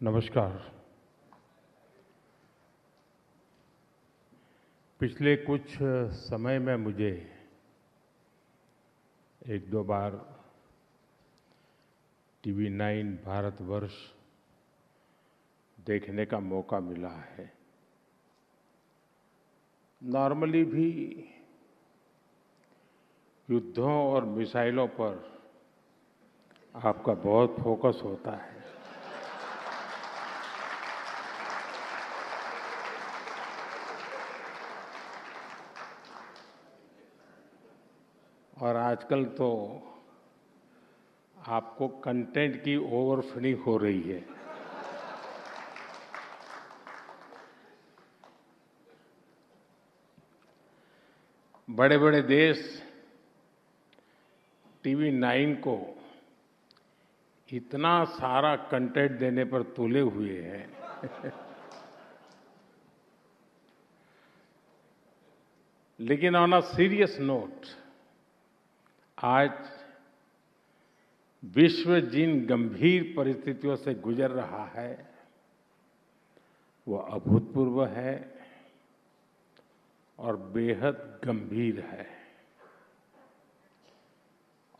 नमस्कार। पिछले कुछ समय में मुझे एक दो बार टीवी 9 भारतवर्ष देखने का मौका मिला है। नॉर्मली भी युद्धों और मिसाइलों पर आपका बहुत फोकस होता है। और आजकल तो आपको कंटेंट की ओवरफीडिंग हो रही है। बड़े बड़े देश टीवी 9 को इतना सारा कंटेंट देने पर तुले हुए हैं लेकिन ऑन अ सीरियस नोट, आज विश्व जिन गंभीर परिस्थितियों से गुजर रहा है वो अभूतपूर्व है और बेहद गंभीर है।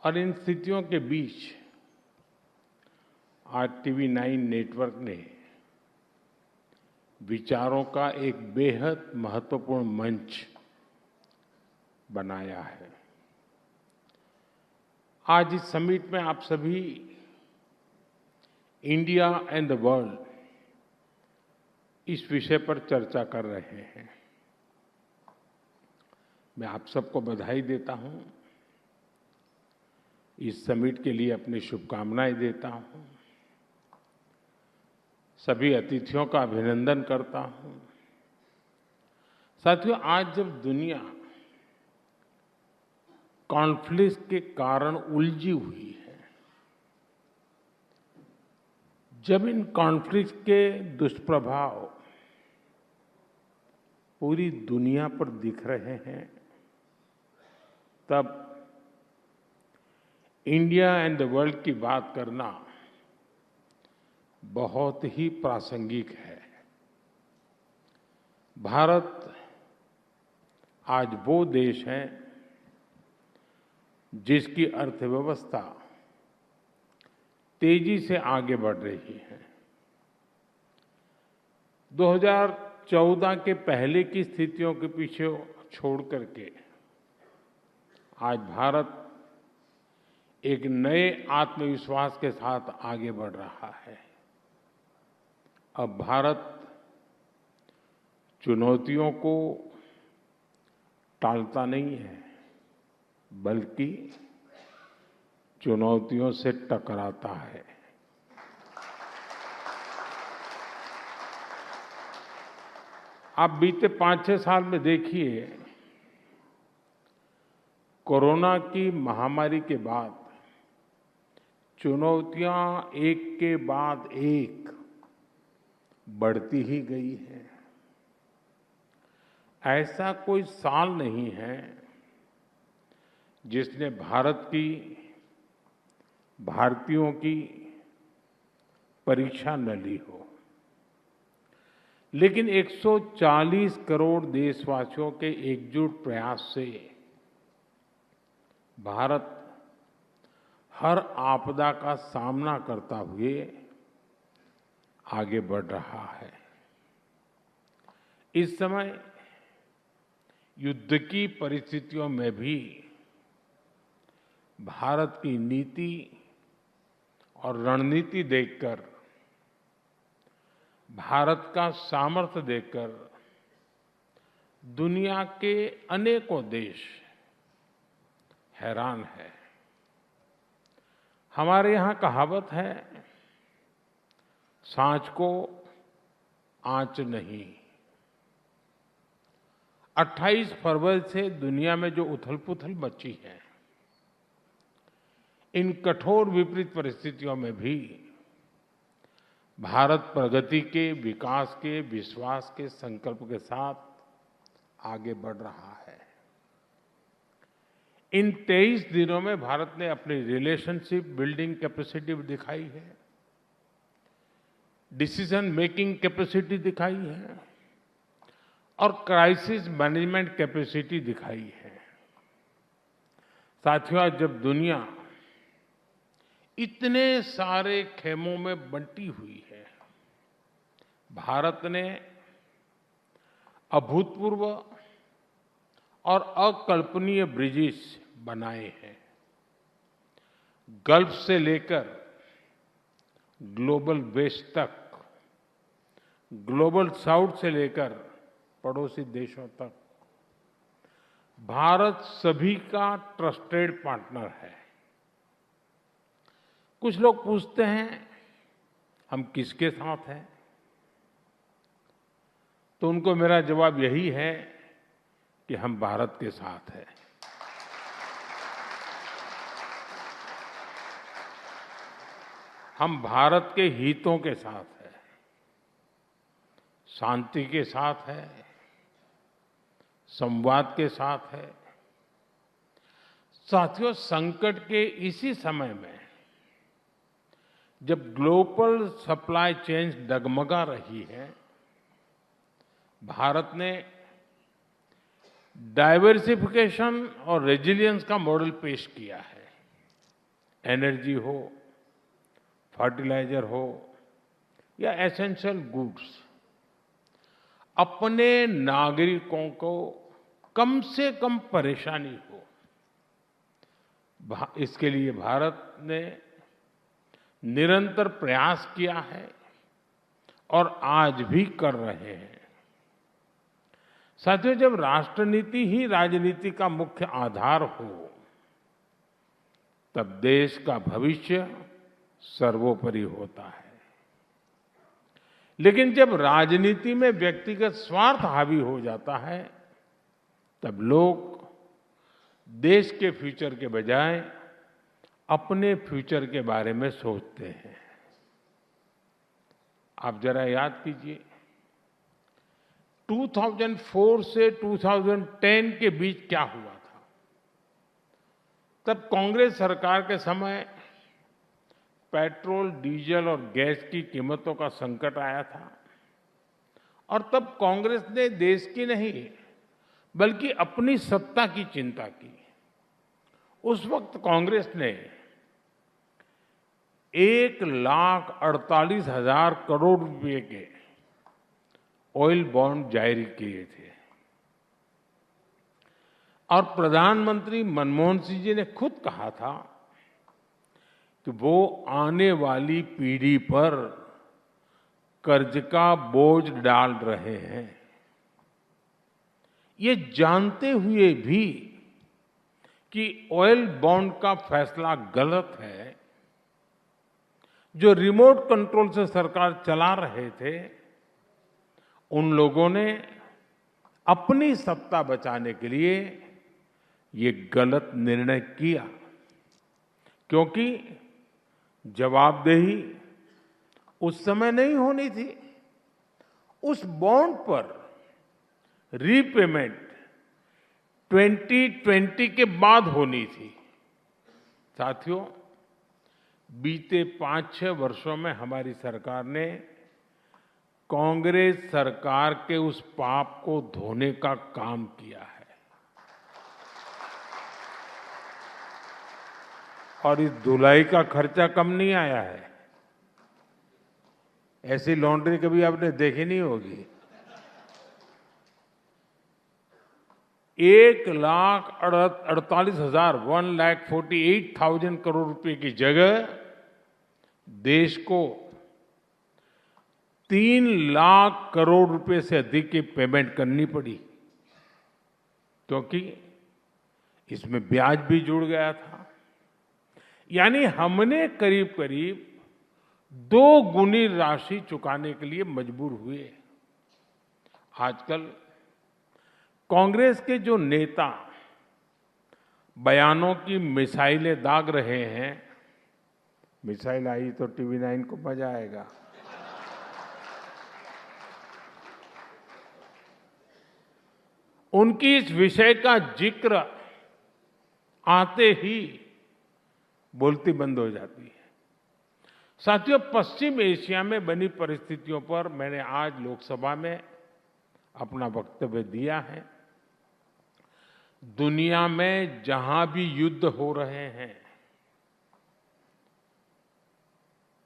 और इन स्थितियों के बीच आज टीवी 9 नेटवर्क ने विचारों का एक बेहद महत्वपूर्ण मंच बनाया है। आज इस समिट में आप सभी इंडिया एंड द वर्ल्ड इस विषय पर चर्चा कर रहे हैं। मैं आप सबको बधाई देता हूं, इस समिट के लिए अपनी शुभकामनाएं देता हूं, सभी अतिथियों का अभिनंदन करता हूं। साथियों, आज जब दुनिया कॉन्फ्लिक्ट के कारण उलझी हुई है, जब इन कॉन्फ्लिक्ट के दुष्प्रभाव पूरी दुनिया पर दिख रहे हैं, तब इंडिया एंड द वर्ल्ड की बात करना बहुत ही प्रासंगिक है। भारत आज वो देश है जिसकी अर्थव्यवस्था तेजी से आगे बढ़ रही है। 2014 के पहले की स्थितियों के पीछे छोड़ करके आज भारत एक नए आत्मविश्वास के साथ आगे बढ़ रहा है। अब भारत चुनौतियों को टालता नहीं है, बल्कि चुनौतियों से टकराता है। आप बीते 5-6 साल में देखिए, कोरोना की महामारी के बाद चुनौतियां एक के बाद एक बढ़ती ही गई है। ऐसा कोई साल नहीं है जिसने भारतीयों की परीक्षा न ली हो। लेकिन 140 करोड़ देशवासियों के एकजुट प्रयास से भारत हर आपदा का सामना करता हुए आगे बढ़ रहा है। इस समय युद्ध की परिस्थितियों में भी भारत की नीति और रणनीति देखकर, भारत का सामर्थ्य देखकर दुनिया के अनेकों देश हैरान है। हमारे यहाँ कहावत है, सांच को आंच नहीं। 28 फरवरी से दुनिया में जो उथल-पुथल मची है, इन कठोर विपरीत परिस्थितियों में भी भारत प्रगति के, विकास के, विश्वास के संकल्प के साथ आगे बढ़ रहा है। इन 23 दिनों में भारत ने अपनी रिलेशनशिप बिल्डिंग कैपेसिटी दिखाई है, डिसीजन मेकिंग कैपेसिटी दिखाई है और क्राइसिस मैनेजमेंट कैपेसिटी दिखाई है। साथियों, आज जब दुनिया इतने सारे खेमों में बंटी हुई है, भारत ने अभूतपूर्व और अकल्पनीय ब्रिजेस बनाए हैं। गल्फ से लेकर ग्लोबल वेस्ट तक, ग्लोबल साउथ से लेकर पड़ोसी देशों तक भारत सभी का ट्रस्टेड पार्टनर है। कुछ लोग पूछते हैं हम किसके साथ हैं, तो उनको मेरा जवाब यही है कि हम भारत के साथ हैं। हम भारत के हितों के साथ हैं, शांति के साथ है, संवाद के साथ है। साथियों, संकट के इसी समय में जब ग्लोबल सप्लाई चेन डगमगा रही है, भारत ने डाइवर्सिफिकेशन और रेजिलियंस का मॉडल पेश किया है। एनर्जी हो, फर्टिलाइजर हो या एसेंशियल गुड्स, अपने नागरिकों को कम से कम परेशानी हो, इसके लिए भारत ने निरंतर प्रयास किया है और आज भी कर रहे हैं। साथियों, जब राष्ट्रनीति ही राजनीति का मुख्य आधार हो, तब देश का भविष्य सर्वोपरि होता है। लेकिन जब राजनीति में व्यक्तिगत स्वार्थ हावी हो जाता है, तब लोग देश के फ्यूचर के बजाय अपने फ्यूचर के बारे में सोचते हैं। आप जरा याद कीजिए, 2004 से 2010 के बीच क्या हुआ था। तब कांग्रेस सरकार के समय पेट्रोल, डीजल और गैस की कीमतों का संकट आया था और तब कांग्रेस ने देश की नहीं बल्कि अपनी सत्ता की चिंता की। उस वक्त कांग्रेस ने 1,48,000 करोड़ रुपए के ऑयल बॉन्ड जारी किए थे और प्रधानमंत्री मनमोहन सिंह जी ने खुद कहा था कि वो आने वाली पीढ़ी पर कर्ज का बोझ डाल रहे हैं। ये जानते हुए भी कि ऑयल बॉन्ड का फैसला गलत है, जो रिमोट कंट्रोल से सरकार चला रहे थे, उन लोगों ने अपनी सत्ता बचाने के लिए ये गलत निर्णय किया, क्योंकि जवाबदेही उस समय नहीं होनी थी। उस बॉन्ड पर रीपेमेंट 2020 के बाद होनी थी। साथियों, बीते 5-6 वर्षों में हमारी सरकार ने कांग्रेस सरकार के उस पाप को धोने का काम किया है और इस धुलाई का खर्चा कम नहीं आया है। ऐसी लॉन्ड्री कभी आपने देखी नहीं होगी। 1,48,000 करोड़ रुपए की जगह देश को 3 लाख करोड़ रुपए से अधिक की पेमेंट करनी पड़ी, क्योंकि इसमें ब्याज भी जुड़ गया था। यानी हमने करीब करीब 2 गुनी राशि चुकाने के लिए मजबूर हुए। आजकल कांग्रेस के जो नेता बयानों की मिसाइलें दाग रहे हैं, मिसाइल आई तो टीवी 9 को मजा आएगा। उनकी इस विषय का जिक्र आते ही बोलती बंद हो जाती है। साथियों, पश्चिम एशिया में बनी परिस्थितियों पर मैंने आज लोकसभा में अपना वक्तव्य दिया है। दुनिया में जहां भी युद्ध हो रहे हैं,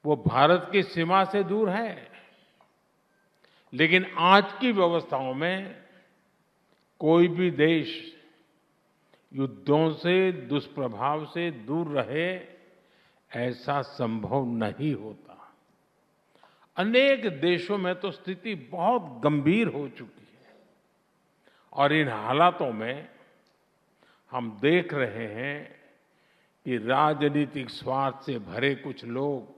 वो भारत की सीमा से दूर है, लेकिन आज की व्यवस्थाओं में कोई भी देश युद्धों से, दुष्प्रभाव से दूर रहे, ऐसा संभव नहीं होता। अनेक देशों में तो स्थिति बहुत गंभीर हो चुकी है और इन हालातों में हम देख रहे हैं कि राजनीतिक स्वार्थ से भरे कुछ लोग,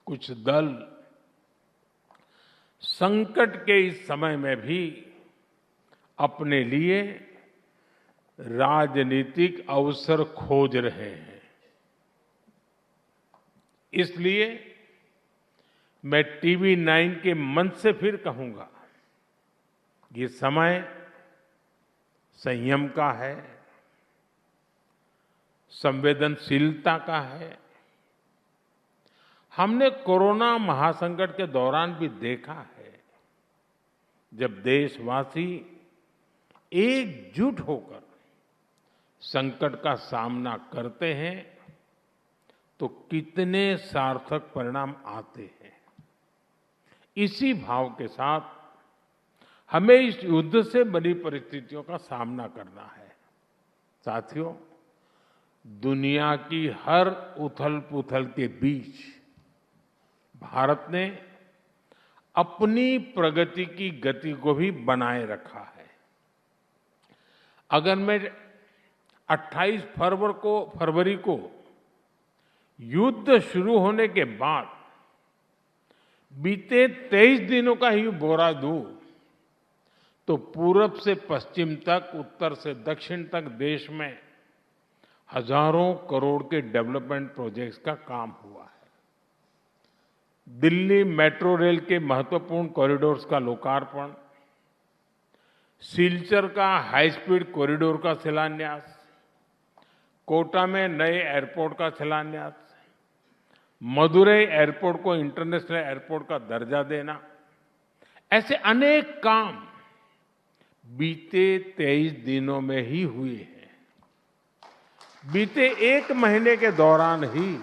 कुछ दल संकट के इस समय में भी अपने लिए राजनीतिक अवसर खोज रहे हैं। इसलिए मैं टीवी9 के मंच से फिर कहूंगा, ये समय संयम का है, संवेदनशीलता का है। हमने कोरोना महासंकट के दौरान भी देखा है, जब देशवासी एकजुट होकर संकट का सामना करते हैं तो कितने सार्थक परिणाम आते हैं। इसी भाव के साथ हमें इस युद्ध से बनी परिस्थितियों का सामना करना है। साथियों, दुनिया की हर उथल-पुथल के बीच भारत ने अपनी प्रगति की गति को भी बनाए रखा है। अगर मैं 28 फरवरी को युद्ध शुरू होने के बाद बीते 23 दिनों का ही ब्यौरा दूं, तो पूरब से पश्चिम तक, उत्तर से दक्षिण तक देश में हजारों करोड़ के डेवलपमेंट प्रोजेक्ट्स का काम हुआ है। दिल्ली मेट्रो रेल के महत्वपूर्ण कॉरिडोर्स का लोकार्पण, सिलचर का हाई स्पीड कॉरिडोर का शिलान्यास, कोटा में नए एयरपोर्ट का शिलान्यास, मदुरई एयरपोर्ट को इंटरनेशनल एयरपोर्ट का दर्जा देना, ऐसे अनेक काम बीते 23 दिनों में ही हुए हैं। बीते एक महीने के दौरान ही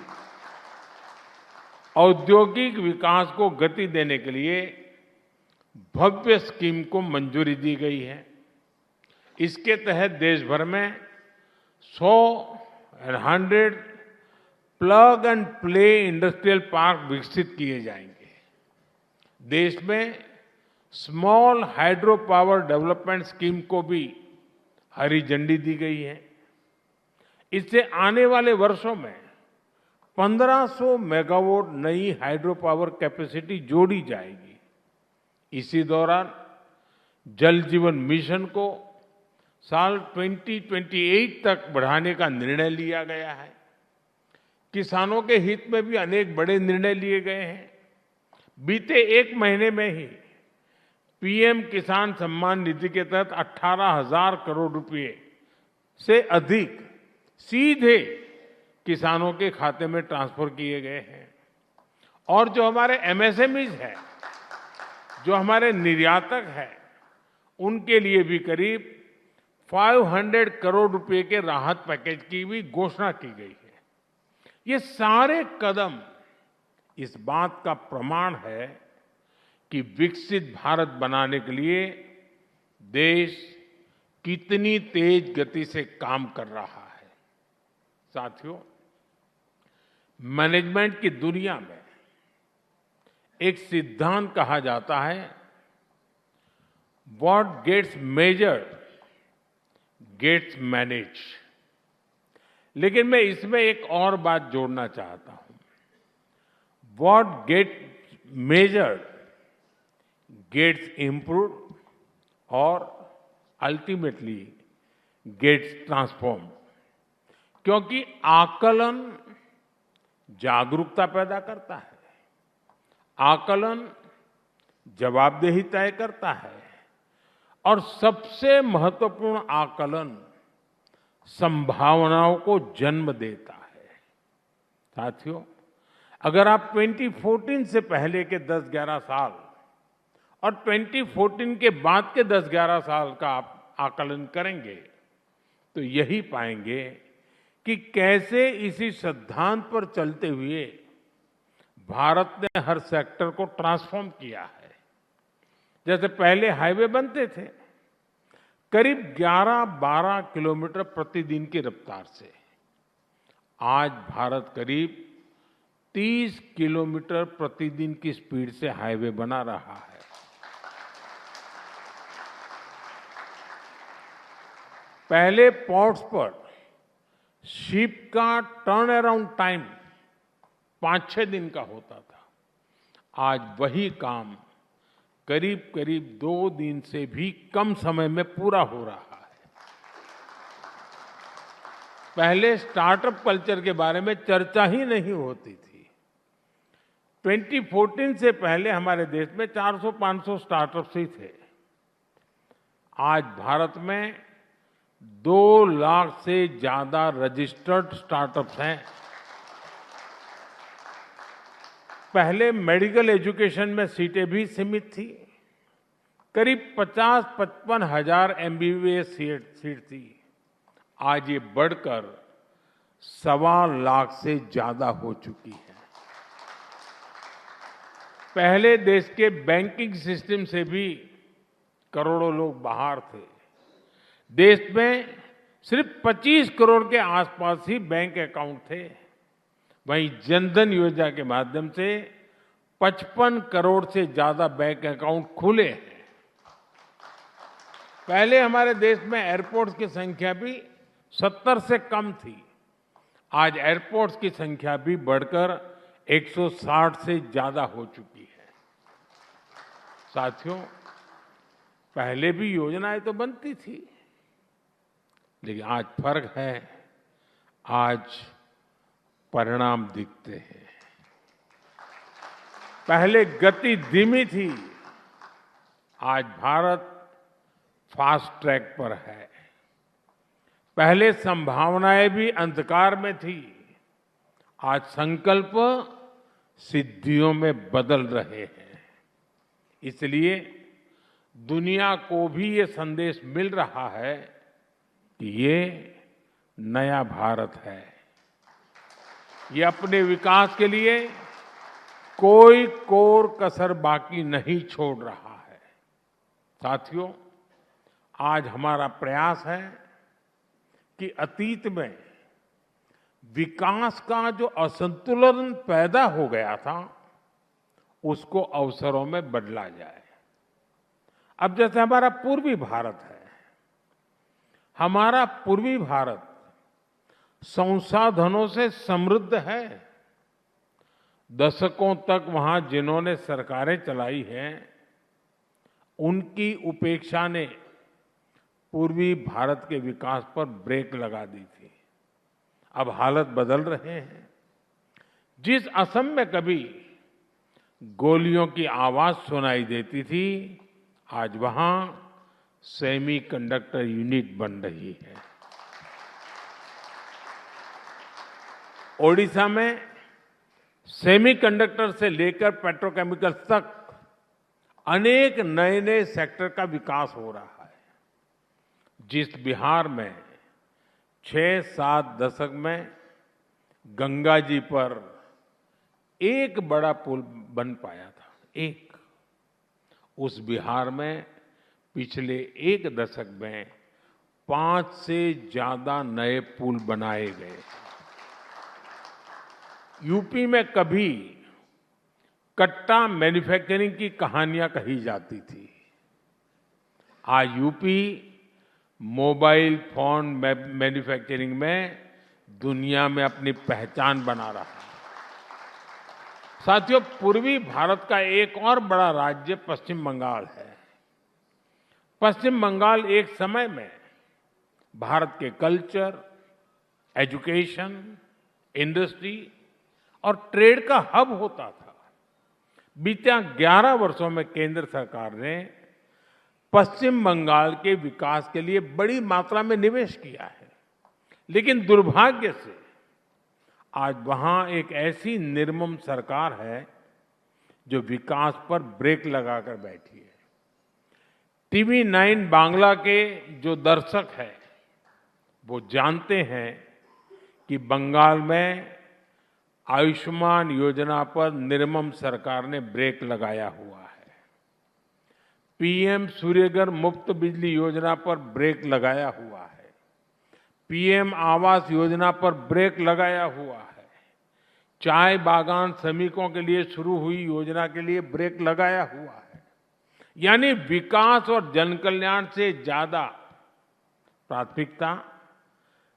औद्योगिक विकास को गति देने के लिए भव्य स्कीम को मंजूरी दी गई है। इसके तहत देश भर में 100 plug and play industrial park विकसित किए जाएंगे। देश में small hydro power development scheme को भी हरी झंडी दी गई है। इससे आने वाले वर्षों में 1500 मेगावाट नई हाइड्रो पावर कैपेसिटी जोड़ी जाएगी। इसी दौरान जल जीवन मिशन को साल 2028 तक बढ़ाने का निर्णय लिया गया है। किसानों के हित में भी अनेक बड़े निर्णय लिए गए हैं। बीते एक महीने में ही पीएम किसान सम्मान निधि के तहत 18,000 करोड़ रुपए से अधिक सीधे किसानों के खाते में ट्रांसफर किए गए हैं। और जो हमारे एमएसएमईज हैं, जो हमारे निर्यातक हैं, उनके लिए भी करीब 500 करोड़ रुपए के राहत पैकेज की भी घोषणा की गई है। ये सारे कदम इस बात का प्रमाण है कि विकसित भारत बनाने के लिए देश कितनी तेज गति से काम कर रहा है। साथियों, मैनेजमेंट की दुनिया में एक सिद्धांत कहा जाता है, what gets measured gets managed. लेकिन मैं इसमें एक और बात जोड़ना चाहता हूं, what gets measured gets improved और अल्टीमेटली गेट्स ट्रांसफॉर्म्ड। क्योंकि आकलन जागरूकता पैदा करता है, आकलन जवाबदेही तय करता है और सबसे महत्वपूर्ण आकलन संभावनाओं को जन्म देता है। साथियों, अगर आप 2014 से पहले के 10-11 साल और 2014 के बाद के 10-11 साल का आप आकलन करेंगे तो यही पाएंगे कि कैसे इसी सिद्धांत पर चलते हुए भारत ने हर सेक्टर को ट्रांसफॉर्म किया है। जैसे पहले हाईवे बनते थे करीब 11-12 किलोमीटर प्रतिदिन की रफ्तार से, आज भारत करीब 30 किलोमीटर प्रतिदिन की स्पीड से हाईवे बना रहा है। पहले पोर्ट्स पर शिप का टर्न अराउंड टाइम 5-6 दिन का होता था, आज वही काम करीब करीब 2 दिन से भी कम समय में पूरा हो रहा है। पहले स्टार्टअप कल्चर के बारे में चर्चा ही नहीं होती थी। 2014 से पहले हमारे देश में 400-500 स्टार्टअप्स ही थे। आज भारत में 2 लाख से ज्यादा रजिस्टर्ड स्टार्टअप्स हैं। पहले मेडिकल एजुकेशन में सीटें भी सीमित थी, करीब 50-55 हजार एमबीबीएस सीट थी, आज ये बढ़कर 1.25 लाख से ज्यादा हो चुकी है। पहले देश के बैंकिंग सिस्टम से भी करोड़ों लोग बाहर थे। देश में सिर्फ 25 करोड़ के आसपास ही बैंक अकाउंट थे, वहीं जनधन योजना के माध्यम से 55 करोड़ से ज्यादा बैंक अकाउंट खुले हैं। पहले हमारे देश में एयरपोर्ट्स की संख्या भी 70 से कम थी, आज एयरपोर्ट्स की संख्या भी बढ़कर 160 से ज्यादा हो चुकी है। साथियों, पहले भी योजनाएं तो बनती थी, लेकिन आज फर्क है, आज परिणाम दिखते हैं। पहले गति धीमी थी, आज भारत फास्ट ट्रैक पर है। पहले संभावनाएं भी अंधकार में थी, आज संकल्प सिद्धियों में बदल रहे हैं। इसलिए दुनिया को भी ये संदेश मिल रहा है कि ये नया भारत है, ये अपने विकास के लिए कोई कोर कसर बाकी नहीं छोड़ रहा है। साथियों, आज हमारा प्रयास है कि अतीत में विकास का जो असंतुलन पैदा हो गया था उसको अवसरों में बदला जाए। अब जैसे हमारा पूर्वी भारत है, हमारा पूर्वी भारत संसाधनों से समृद्ध है। दशकों तक वहां जिन्होंने सरकारें चलाई हैं, उनकी उपेक्षा ने पूर्वी भारत के विकास पर ब्रेक लगा दी थी। अब हालत बदल रहे हैं। जिस असम में कभी गोलियों की आवाज सुनाई देती थी, आज वहां सेमीकंडक्टर यूनिट बन रही है। ओडिशा में सेमीकंडक्टर से लेकर पेट्रोकेमिकल्स तक अनेक नए नए सेक्टर का विकास हो रहा है। जिस बिहार में 6-7 दशक में गंगा जी पर एक बड़ा पुल बन पाया था, उस बिहार में पिछले 1 दशक में 5 से ज्यादा नए पुल बनाए गए। यूपी में कभी कट्टा मैन्युफैक्चरिंग की कहानियां कही जाती थी, आज यूपी मोबाइल फोन मैन्युफैक्चरिंग में दुनिया में अपनी पहचान बना रहा है। साथियों, पूर्वी भारत का एक और बड़ा राज्य पश्चिम बंगाल है। पश्चिम बंगाल एक समय में भारत के कल्चर, एजुकेशन, इंडस्ट्री और ट्रेड का हब होता था। बीते 11 वर्षों में केंद्र सरकार ने पश्चिम बंगाल के विकास के लिए बड़ी मात्रा में निवेश किया है, लेकिन दुर्भाग्य से आज वहां एक ऐसी निर्मम सरकार है जो विकास पर ब्रेक लगाकर बैठी है। टीवी 9 बांग्ला के जो दर्शक हैं वो जानते हैं कि बंगाल में आयुष्मान योजना पर निर्मम सरकार ने ब्रेक लगाया हुआ है। पीएम सूर्यघर मुफ्त बिजली योजना पर ब्रेक लगाया हुआ है। पीएम आवास योजना पर ब्रेक लगाया हुआ है। चाय बागान श्रमिकों के लिए शुरू हुई योजना के लिए ब्रेक लगाया हुआ है। यानी विकास और जनकल्याण से ज्यादा प्राथमिकता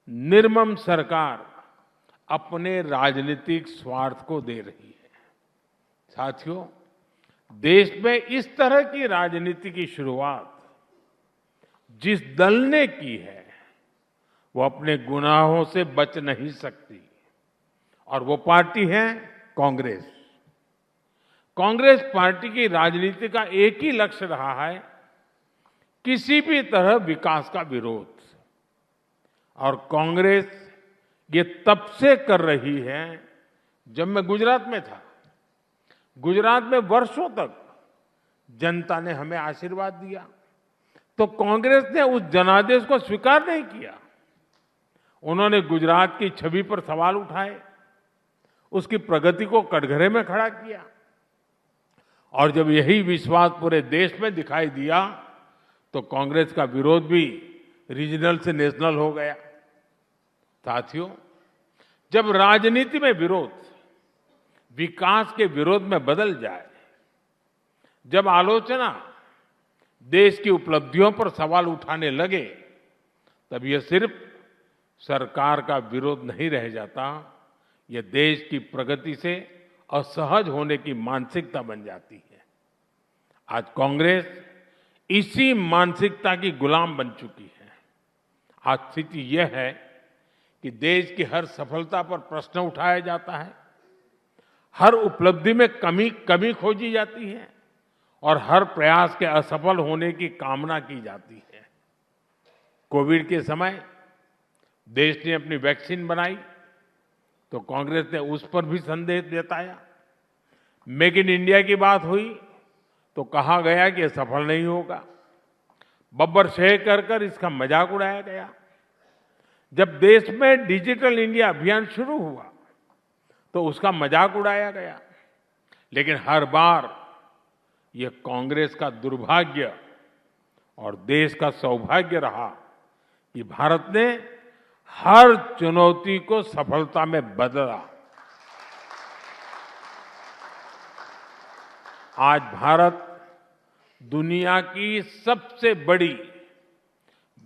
निर्मम सरकार अपने राजनीतिक स्वार्थ को दे रही है। साथियों, देश में इस तरह की राजनीति की शुरुआत जिस दल ने की है वो अपने गुनाहों से बच नहीं सकती और वो पार्टी है कांग्रेस। कांग्रेस पार्टी की राजनीति का एक ही लक्ष्य रहा है, किसी भी तरह विकास का विरोध। और कांग्रेस ये तब से कर रही है जब मैं गुजरात में था। गुजरात में वर्षों तक जनता ने हमें आशीर्वाद दिया तो कांग्रेस ने उस जनादेश को स्वीकार नहीं किया। उन्होंने गुजरात की छवि पर सवाल उठाए, उसकी प्रगति को कटघरे में खड़ा किया और जब यही विश्वास पूरे देश में दिखाई दिया तो कांग्रेस का विरोध भी रीजनल से नेशनल हो गया। साथियों, जब राजनीति में विरोध विकास के विरोध में बदल जाए, जब आलोचना देश की उपलब्धियों पर सवाल उठाने लगे, तब यह सिर्फ सरकार का विरोध नहीं रह जाता, यह देश की प्रगति से असहज होने की मानसिकता बन जाती है। आज कांग्रेस इसी मानसिकता की गुलाम बन चुकी है। आज स्थिति यह है कि देश की हर सफलता पर प्रश्न उठाया जाता है, हर उपलब्धि में कमी खोजी जाती है और हर प्रयास के असफल होने की कामना की जाती है। कोविड के समय देश ने अपनी वैक्सीन बनाई तो कांग्रेस ने उस पर भी संदेह जताया। मेक इन इंडिया की बात हुई तो कहा गया कि यह सफल नहीं होगा। बब्बर शेख कर इसका मजाक उड़ाया गया। जब देश में डिजिटल इंडिया अभियान शुरू हुआ तो उसका मजाक उड़ाया गया। लेकिन हर बार यह कांग्रेस का दुर्भाग्य और देश का सौभाग्य रहा कि भारत ने हर चुनौती को सफलता में बदला। आज भारत दुनिया की सबसे बड़ी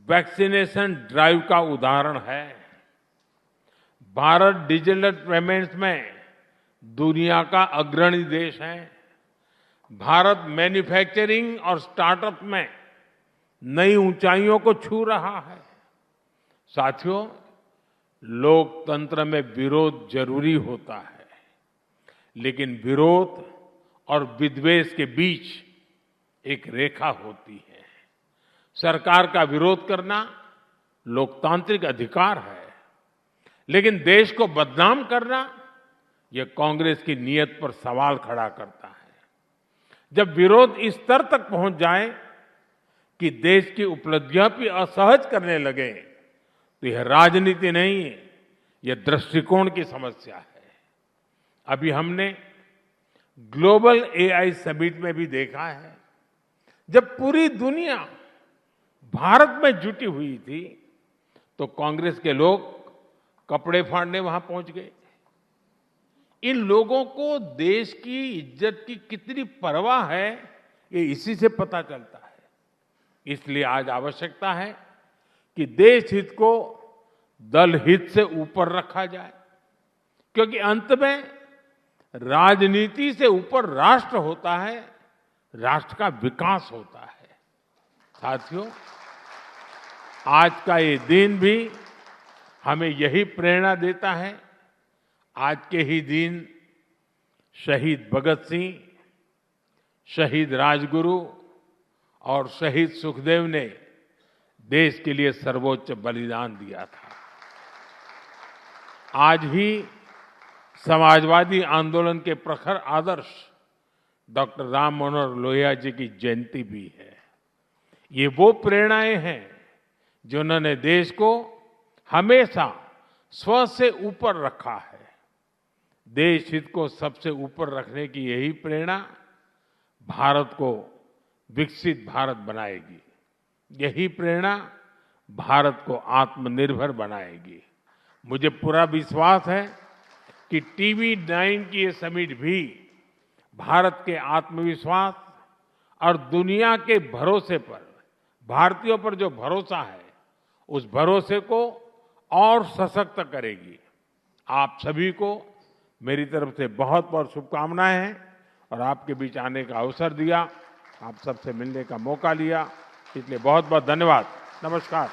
वैक्सीनेशन ड्राइव का उदाहरण है। भारत डिजिटल पेमेंट्स में दुनिया का अग्रणी देश है। भारत मैन्युफैक्चरिंग और स्टार्टअप में नई ऊंचाइयों को छू रहा है। साथियों, लोकतंत्र में विरोध जरूरी होता है, लेकिन विरोध और विद्वेष के बीच एक रेखा होती है। सरकार का विरोध करना लोकतांत्रिक अधिकार है, लेकिन देश को बदनाम करना यह कांग्रेस की नीयत पर सवाल खड़ा करता है। जब विरोध इस स्तर तक पहुंच जाए कि देश की उपलब्धियां भी असहज करने लगे तो यह राजनीति नहीं है, यह दृष्टिकोण की समस्या है। अभी हमने ग्लोबल एआई समिट में भी देखा है, जब पूरी दुनिया भारत में जुटी हुई थी तो कांग्रेस के लोग कपड़े फाड़ने वहां पहुंच गए। इन लोगों को देश की इज्जत की कितनी परवाह है ये इसी से पता चलता है। इसलिए आज आवश्यकता है कि देश हित को दल हित से ऊपर रखा जाए, क्योंकि अंत में राजनीति से ऊपर राष्ट्र होता है, राष्ट्र का विकास होता है। साथियों, आज का ये दिन भी हमें यही प्रेरणा देता है। आज के ही दिन शहीद भगत सिंह, शहीद राजगुरु और शहीद सुखदेव ने देश के लिए सर्वोच्च बलिदान दिया था। आज ही समाजवादी आंदोलन के प्रखर आदर्श डॉक्टर राम मनोहर लोहिया जी की जयंती भी है। ये वो प्रेरणाएं हैं जिन्होंने देश को हमेशा स्व से ऊपर रखा है। देश हित को सबसे ऊपर रखने की यही प्रेरणा भारत को विकसित भारत बनाएगी। यही प्रेरणा भारत को आत्मनिर्भर बनाएगी। मुझे पूरा विश्वास है कि टीवी9 की ये समिट भी भारत के आत्मविश्वास और दुनिया के भरोसे पर, भारतीयों पर जो भरोसा है, उस भरोसे को और सशक्त करेगी। आप सभी को मेरी तरफ से बहुत बहुत शुभकामनाएं हैं और आपके बीच आने का अवसर दिया, आप सबसे मिलने का मौका लिया, इसलिए बहुत बहुत धन्यवाद। नमस्कार।